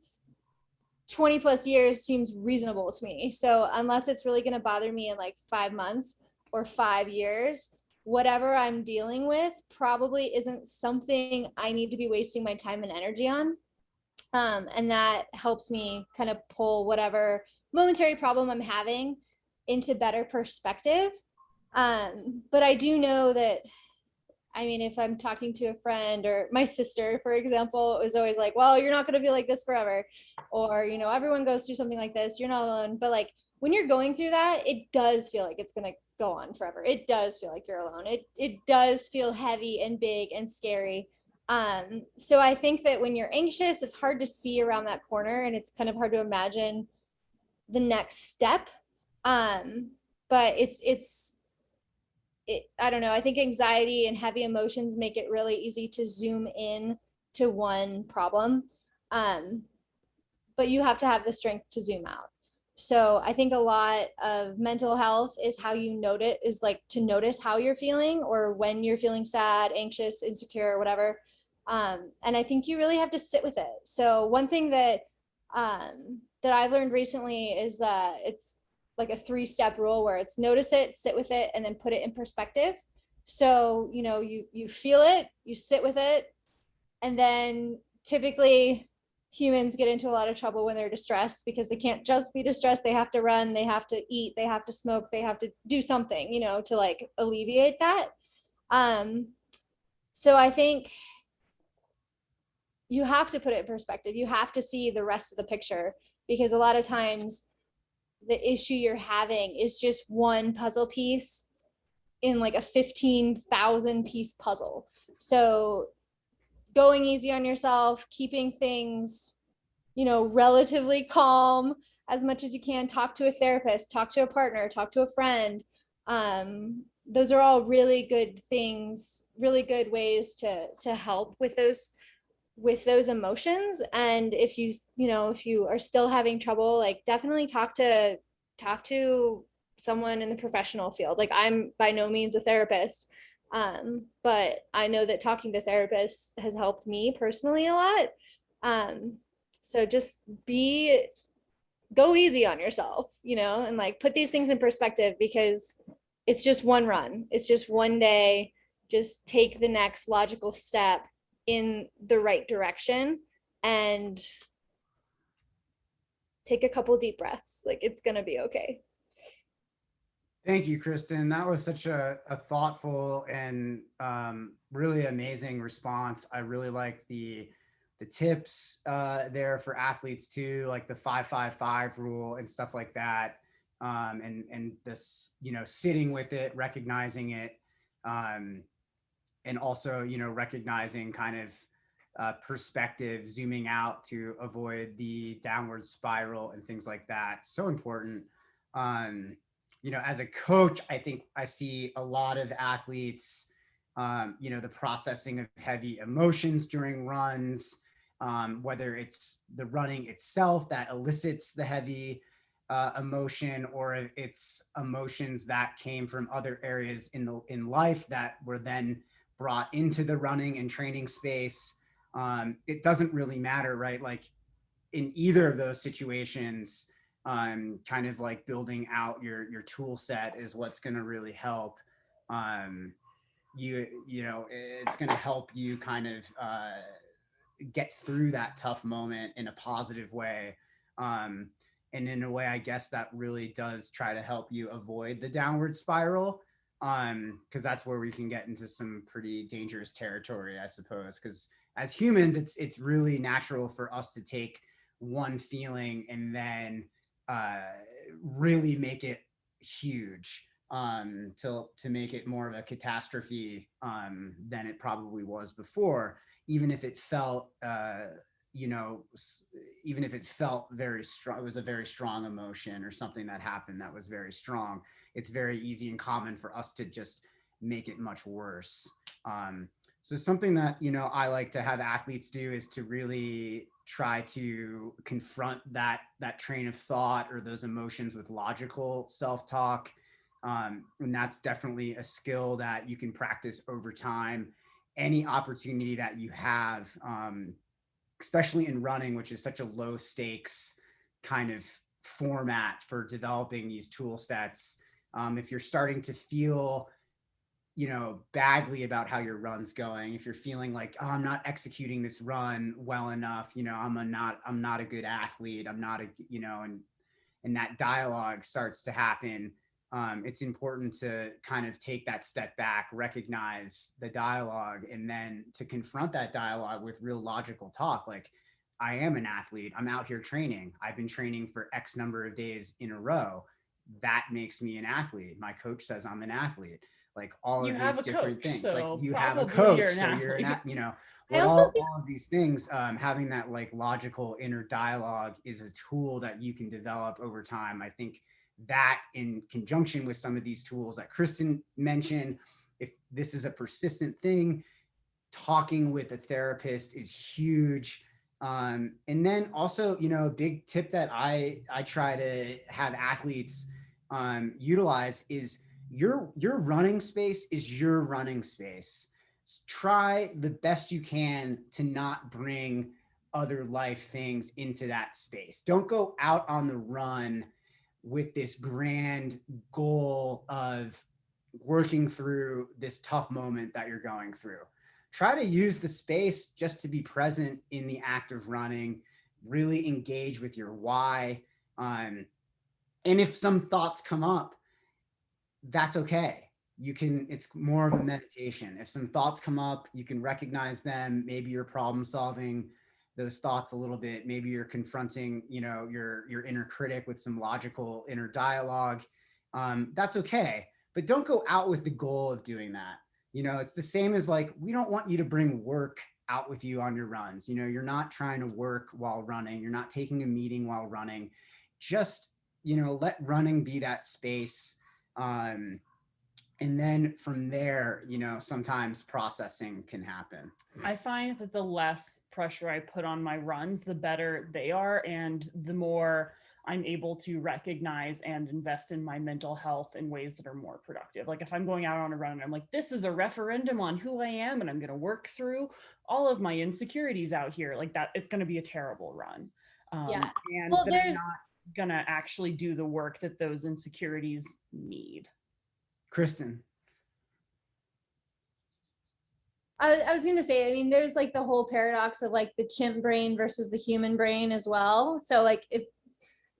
20 plus years seems reasonable to me. So unless it's really going to bother me in like 5 months or 5 years, whatever I'm dealing with probably isn't something I need to be wasting my time and energy on. And that helps me kind of pull whatever momentary problem I'm having into better perspective. But I do know that, I mean, if I'm talking to a friend or my sister, for example, it was always like, well, you're not going to be like this forever. Or, you know, everyone goes through something like this. You're not alone. But like when you're going through that, it does feel like it's going to go on forever. It does feel like you're alone. It does feel heavy and big and scary. So I think that when you're anxious, it's hard to see around that corner, and it's kind of hard to imagine the next step. But I don't know. I think anxiety and heavy emotions make it really easy to zoom in to one problem. But you have to have the strength to zoom out. So I think a lot of mental health is how you notice, is like to notice how you're feeling or when you're feeling sad, anxious, insecure, or whatever. And I think you really have to sit with it. So one thing that I've learned recently is that it's like a 3-step rule where it's notice it, sit with it, and then put it in perspective. So, you know, you feel it, you sit with it, and then typically humans get into a lot of trouble when they're distressed because they can't just be distressed. They have to run, they have to eat, they have to smoke, they have to do something, you know, to like alleviate that. So I think you have to put it in perspective. You have to see the rest of the picture, because a lot of times the issue you're having is just one puzzle piece in like a 15,000 piece puzzle. So going easy on yourself, keeping things, you know, relatively calm as much as you can. Talk to a therapist, talk to a partner, talk to a friend. Those are all really good things, really good ways to help with those emotions. And if you, you know, if you are still having trouble, like definitely talk to someone in the professional field. Like I'm by no means a therapist, but I know that talking to therapists has helped me personally a lot. So just go easy on yourself, you know, and like put these things in perspective, because it's just one run, it's just one day. Just take the next logical step in the right direction and take a couple deep breaths. Like it's gonna be okay. Thank you, Kristen. That was such a thoughtful and really amazing response. I really like the tips there for athletes too, like the 5-5-5 rule and stuff like that. And this, you know, sitting with it, recognizing it, and also, you know, recognizing kind of perspective, zooming out to avoid the downward spiral and things like that. So important. You know, as a coach, I think I see a lot of athletes, you know, the processing of heavy emotions during runs, whether it's the running itself that elicits the heavy emotion, or it's emotions that came from other areas in life that were then brought into the running and training space. It doesn't really matter, right? Like in either of those situations, kind of like building out your tool set is what's going to really help. You know, it's going to help you kind of get through that tough moment in a positive way. And in a way, I guess that really does try to help you avoid the downward spiral, because that's where we can get into some pretty dangerous territory, I suppose. Because as humans, it's really natural for us to take one feeling and then really make it huge, to make it more of a catastrophe than it probably was before, even if it felt you know, even if it felt very strong, it was a very strong emotion or something that happened that was very strong. It's very easy and common for us to just make it much worse. So something that, you know, I like to have athletes do is to really try to confront that train of thought or those emotions with logical self-talk. And that's definitely a skill that you can practice over time. Any opportunity that you have, especially in running, which is such a low stakes kind of format for developing these tool sets. If you're starting to feel, you know, badly about how your run's going, if you're feeling like, oh, I'm not executing this run well enough, you know, I'm not a good athlete, I'm not a, you know, and that dialogue starts to happen, it's important to kind of take that step back, recognize the dialogue, and then to confront that dialogue with real logical talk. Like, I am an athlete. I'm out here training. I've been training for X number of days in a row. That makes me an athlete. My coach says I'm an athlete. Like all You of have these a different coach, things. Like so you have a probably you're coach, an so you're an, athlete. you know, I well, also all of these things, having that like logical inner dialogue is a tool that you can develop over time. I think that in conjunction with some of these tools that Kristen mentioned, if this is a persistent thing, talking with a therapist is huge. And then also, you know, a big tip that I try to have athletes utilize is your running space is your running space. Try the best you can to not bring other life things into that space. Don't go out on the run with this grand goal of working through this tough moment that you're going through. Try to use the space just to be present in the act of running, really engage with your why. And if some thoughts come up, that's okay. You can, it's more of a meditation. If some thoughts come up, you can recognize them. Maybe you're problem solving those thoughts a little bit. Maybe you're confronting, you know, your inner critic with some logical inner dialogue. That's okay. But don't go out with the goal of doing that. You know, it's the same as like, we don't want you to bring work out with you on your runs. You know, you're not trying to work while running. You're not taking a meeting while running. Just, you know, let running be that space. And then from there, you know, sometimes processing can happen. I find that the less pressure I put on my runs, the better they are, and the more I'm able to recognize and invest in my mental health in ways that are more productive. Like if I'm going out on a run and I'm like, this is a referendum on who I am, and I'm going to work through all of my insecurities out here, like that, it's going to be a terrible run. Yeah. And Well, that I'm there's not going to actually do the work that those insecurities need. Kristen. I was going to say, I mean, there's like the whole paradox of like the chimp brain versus the human brain as well. So like if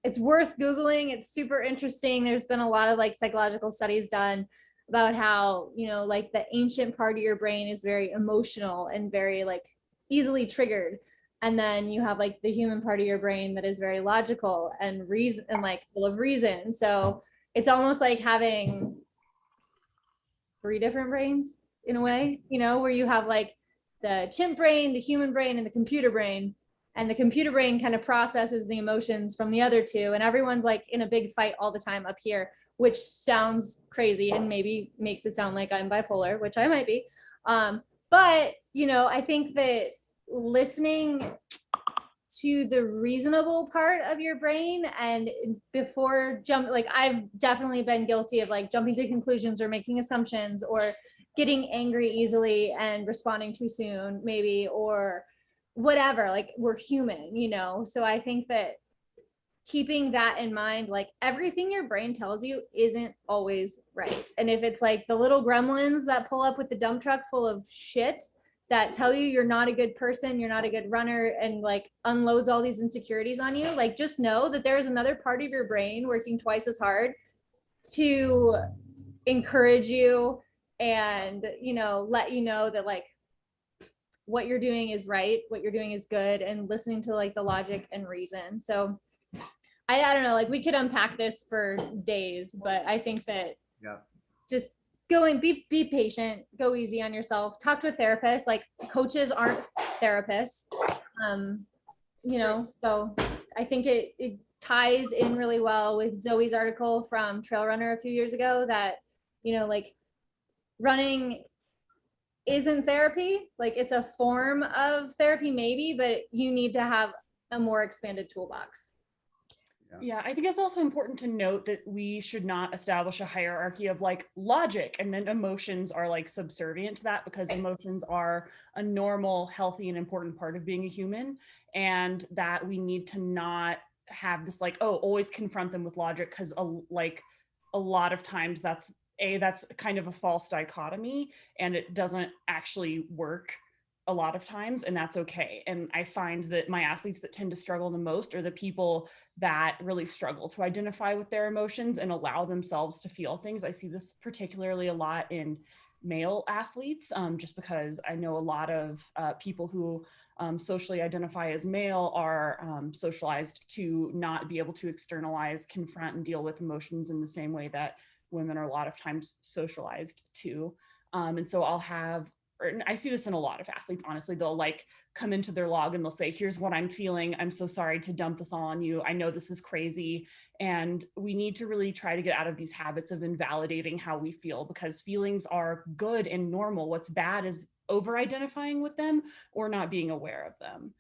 it's worth Googling, it's super interesting. There's been a lot of like psychological studies done about how, you know, like the ancient part of your brain is very emotional and very like easily triggered. And then you have like the human part of your brain that is very logical and reason and like full of reason. So it's almost like having 3 different brains in a way, you know, where you have like the chimp brain, the human brain, and the computer brain. And the computer brain kind of processes the emotions from the other two. And everyone's like in a big fight all the time up here, which sounds crazy and maybe makes it sound like I'm bipolar, which I might be. But, you know, I think that listening to the reasonable part of your brain and before like I've definitely been guilty of like jumping to conclusions or making assumptions or getting angry easily and responding too soon maybe, or whatever. Like we're human, you know. So I think that keeping that in mind, like everything your brain tells you isn't always right. And if it's like the little gremlins that pull up with the dump truck full of shit that tell you you're not a good person, you're not a good runner, and like unloads all these insecurities on you, like just know that there's another part of your brain working twice as hard to encourage you and, you know, let you know that like what you're doing is right, what you're doing is good, and listening to like the logic and reason. So I don't know, like we could unpack this for days, but I think that just go and be patient, go easy on yourself, talk to a therapist. Like coaches aren't therapists, you know. So I think it ties in really well with Zoe's article from Trail Runner a few years ago that, you know, like running isn't therapy. Like it's a form of therapy maybe, but you need to have a more expanded toolbox. Yeah, I think it's also important to note that we should not establish a hierarchy of like logic and then emotions are like subservient to that, because emotions are a normal, healthy, and important part of being a human, and that we need to not have this like, oh, always confront them with logic, because like a lot of times that's kind of a false dichotomy and it doesn't actually work a lot of times, and that's okay. And I find that my athletes that tend to struggle the most are the people that really struggle to identify with their emotions and allow themselves to feel things. I see this particularly a lot in male athletes, just because I know a lot of people who socially identify as male are socialized to not be able to externalize, confront, and deal with emotions in the same way that women are a lot of times socialized to. And so I see this in a lot of athletes, honestly. They'll like come into their log and they'll say, here's what I'm feeling. I'm so sorry to dump this all on you. I know this is crazy. And we need to really try to get out of these habits of invalidating how we feel, because feelings are good and normal. What's bad is over-identifying with them or not being aware of them.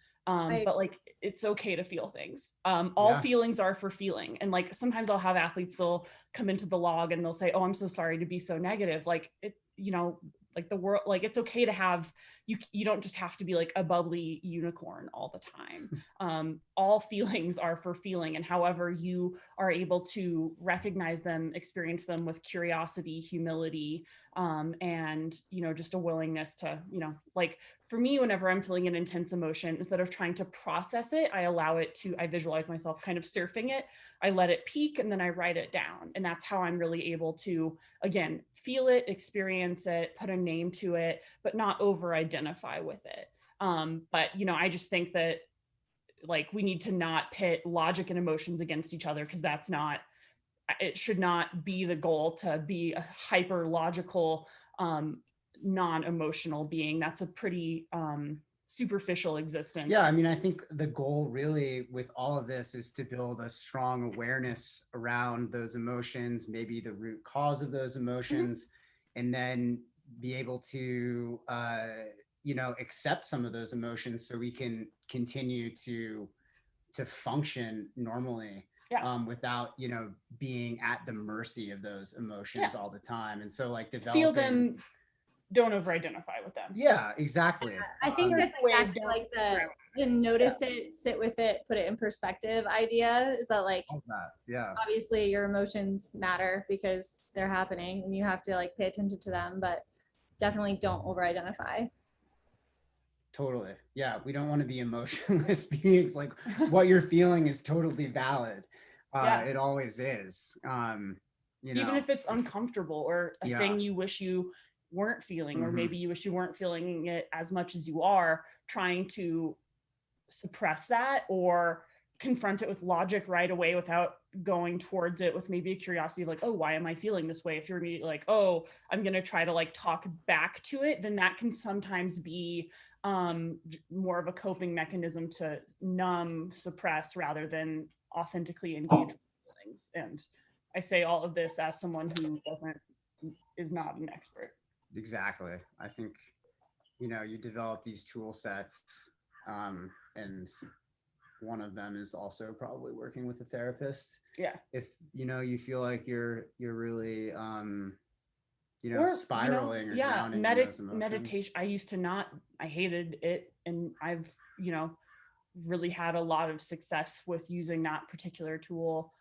But like, it's okay to feel things. All feelings are for feeling. And like, sometimes I'll have athletes, they'll come into the log and they'll say, oh, I'm so sorry to be so negative. Like it, you know, like the world, like it's okay to have, you don't just have to be like a bubbly unicorn all the time. All feelings are for feeling, and however you are able to recognize them, experience them with curiosity, humility, and, you know, just a willingness to, you know, like for me, whenever I'm feeling an intense emotion, instead of trying to process it, I visualize myself kind of surfing it. I let it peak and then I write it down. And that's how I'm really able to, again, feel it, experience it, put a name to it, but not over identify with it. But, you know, I just think that like we need to not pit logic and emotions against each other, because it should not be the goal to be a hyper logical, non-emotional being. That's a pretty superficial existence. Yeah, I mean, I think the goal really with all of this is to build a strong awareness around those emotions, maybe the root cause of those emotions, and then be able to, accept some of those emotions so we can continue to function normally. Yeah. Without being at the mercy of those emotions all the time. And so like Feel them, don't over identify with them. Yeah, exactly. I think that's exactly like the notice it, sit with it, put it in perspective idea, is that like obviously your emotions matter because they're happening and you have to like pay attention to them, but definitely don't over identify. Totally. Yeah, we don't want to be emotionless beings. Like what you're feeling is totally valid. It always is. Even if it's uncomfortable or a thing you wish you weren't feeling, or maybe you wish you weren't feeling it as much as you are, trying to suppress that or confront it with logic right away without going towards it with maybe a curiosity of like, oh, why am I feeling this way? If you're immediately like, oh, I'm going to try to like talk back to it, then that can sometimes be more of a coping mechanism to numb, suppress, rather than authentically engage with feelings. And I say all of this as someone who is not an expert. Exactly. I think, you develop these tool sets, and one of them is also probably working with a therapist. Yeah. If, you feel like you're really, spiraling or drowning in those emotions. Meditation. I hated it. And I've, really had a lot of success with using that particular tool,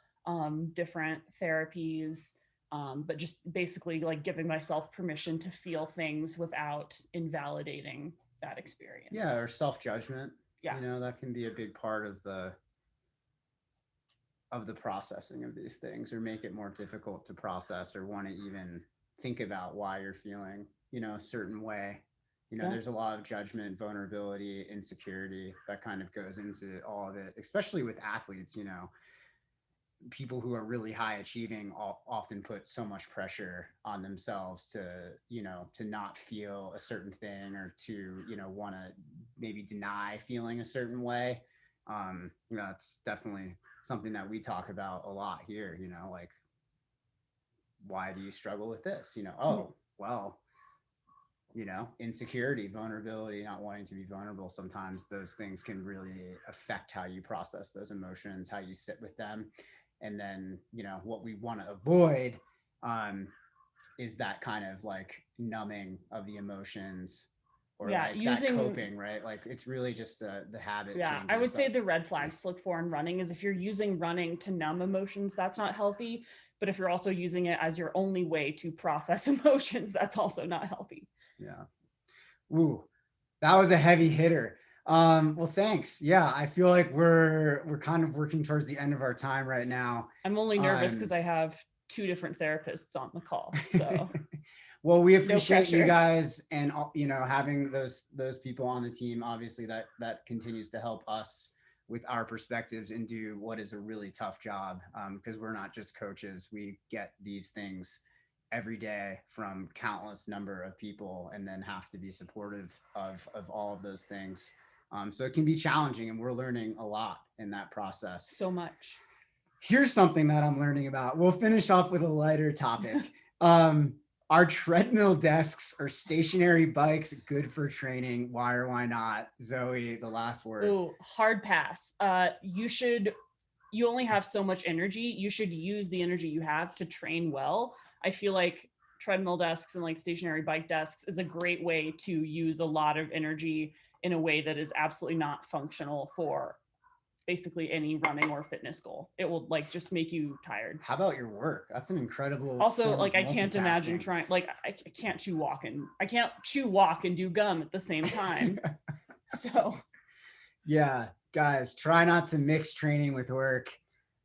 different therapies, but just basically like giving myself permission to feel things without invalidating that experience. Yeah, or self-judgment. Yeah. That can be a big part of the processing of these things, or make it more difficult to process or want to even think about why you're feeling, a certain way. There's a lot of judgment, vulnerability, insecurity that kind of goes into all of it, especially with athletes. People who are really high achieving often put so much pressure on themselves to not feel a certain thing, or to want to maybe deny feeling a certain way. It's definitely something that we talk about a lot here. Like, why do you struggle with this? Oh, well, insecurity, vulnerability, not wanting to be vulnerable. Sometimes those things can really affect how you process those emotions, how you sit with them. And then, what we want to avoid is that kind of like numbing of the emotions, or like using that coping, right? Like it's really just the habit. Yeah, I would say the red flags to look for in running is if you're using running to numb emotions, that's not healthy. But if you're also using it as your only way to process emotions, that's also not healthy. Yeah. Ooh, that was a heavy hitter. Well, thanks. Yeah, I feel like we're kind of working towards the end of our time right now. I'm only nervous because I have 2 different therapists on the call. So well, we appreciate you guys, and having those people on the team. Obviously that continues to help us with our perspectives and do what is a really tough job, because we're not just coaches. We get these things every day from countless number of people, and then have to be supportive of all of those things. So it can be challenging, and we're learning a lot in that process. So much. Here's something that I'm learning about. We'll finish off with a lighter topic. Are treadmill desks or stationary bikes good for training? Why or why not? Zoe, the last word. Ooh, hard pass. You only have so much energy. You should use the energy you have to train well. I feel like treadmill desks and like stationary bike desks is a great way to use a lot of energy in a way that is absolutely not functional for basically any running or fitness goal. It will like just make you tired. How about your work? That's an incredible. Also, like I can't imagine trying, like I can't chew walk and do gum at the same time. So yeah, guys, try not to mix training with work.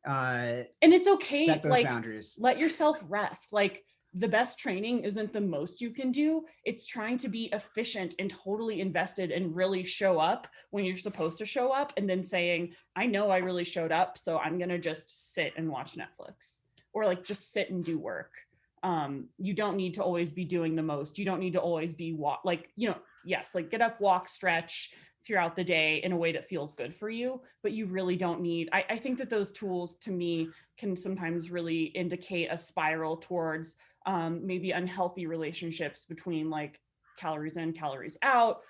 And it's okay. Set those like, boundaries. Let yourself rest. Like the best training isn't the most you can do. It's trying to be efficient and totally invested and really show up when you're supposed to show up, and then saying, I know I really showed up, so I'm going to just sit and watch Netflix, or like just sit and do work. You don't need to always be doing the most. You don't need to always be yes, like get up, walk, stretch, throughout the day in a way that feels good for you, but you really don't need, I think that those tools to me can sometimes really indicate a spiral towards maybe unhealthy relationships between like calories in, calories out,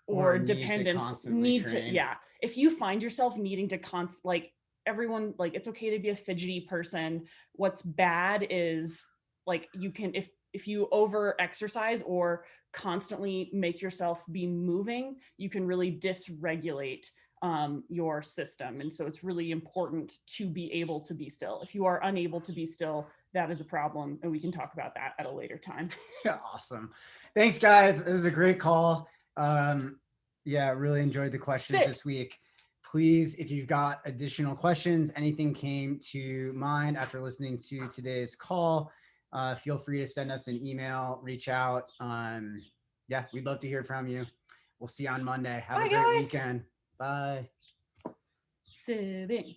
or need to dependence constantly train. yeah. If you find yourself needing to like everyone, like it's okay to be a fidgety person. What's bad is like you can, if you over exercise or constantly make yourself be moving, you can really dysregulate your system. And so it's really important to be able to be still. If you are unable to be still, that is a problem, and we can talk about that at a later time. Awesome. Thanks, guys. It was a great call. Yeah, really enjoyed the questions Sick. this week. Please, if you've got additional questions, anything came to mind after listening to today's call, feel free to send us an email, reach out. Yeah, we'd love to hear from you. We'll see you on Monday. Have Bye, a great guys. weekend. Bye. Sitting.